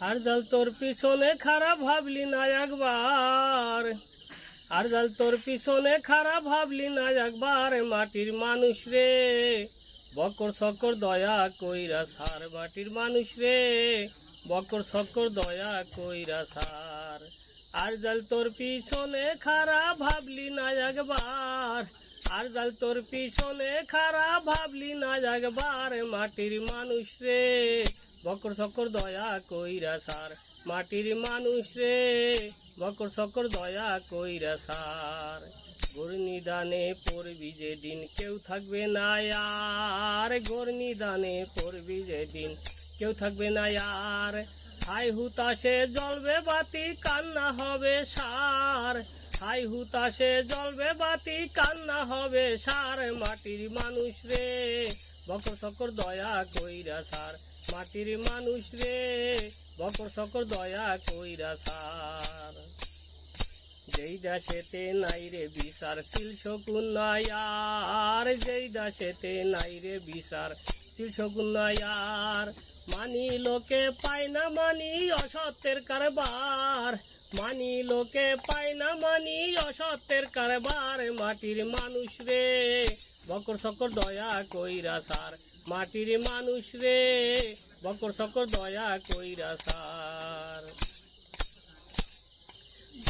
আর জাল তোর পিছনে খারাপ ভাবলি না একবার, আর জাল তোর পিছনে খারাপ ভাবলি না একবার। মাটির মানুষ রে বকর সকর দয়া কইরা সার, মাটির মানুষ রে বকর সকর দয়া কইরা সার। আর জাল তোর পিছনে খারাপ ভাবলি না একবার, আর জাল তোর পিছনে খারাপ ভাবলি না একবার। মাটির মানুষ রে বকর সকর দয়া কইরা সার, মাটির মানুষ রে বকর সকর দয়া কইরা সার। ঘূর্ণিদানে পড়বি যেদিন কেউ থাকবে না আর, ঘূর্ণিদানে পড়বি যেদিন কেউ থাকবে না আর। হাই হুতাশে জ্বলবে বাতি কান্না হবে সার, হাই হুতাশে জ্বলবে বাতি কান্না হবে সার। মাটির মানুষ রে বকর সকর দয়া কইরা সার, মাটির মানুষ রে বকর সকর দয়া কইরা সার। যেই দেশেতে নাই রে বিচার শিল শকুন নাই আর, যেই দেশেতে নাই রে বিচার শিল শকুন নাই আর। মানি লোকে পায় না মানি অসত্যের কারবার, মানি লোকে পায় না মানি অসত্যের কারবার। মাটির মানুষ রে বকর সকর দয়া কইরা সার, মাটির মানুষ রে বকর সকর দয়া কইরা সার।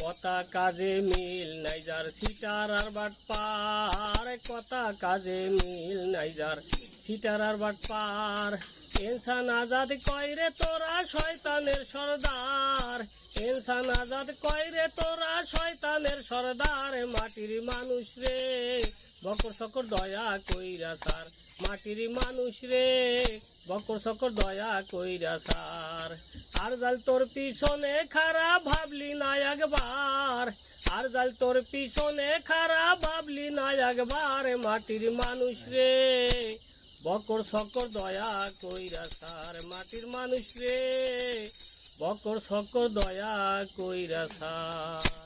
কথা কাজে মিল নাই যার সিটার আর বাটপার, কথা কাজে মিল নাই যার সিটার আর বাটপার। ইনসান আজাদ কইরে তোরা শয়তানের সরদার, ইনসান আজাদ কইরে তোরা শয়তানের সরদার। মাটির মানুষ রে বকর সকর দয়া কইরা সার, মাটির মানুষ রে বকর সকর দয়া কইরা সার। আর জাল তোর পিছনে খারাপ ভাবলি না একবার, আর জাল তোর পিছনে খারাপ ভাবলি না একবার। মাটির মানুষ রে বকর সকর দয়া কইরা সার, মাটির মানুষ রে বকর সকর দয়া কইরা সার।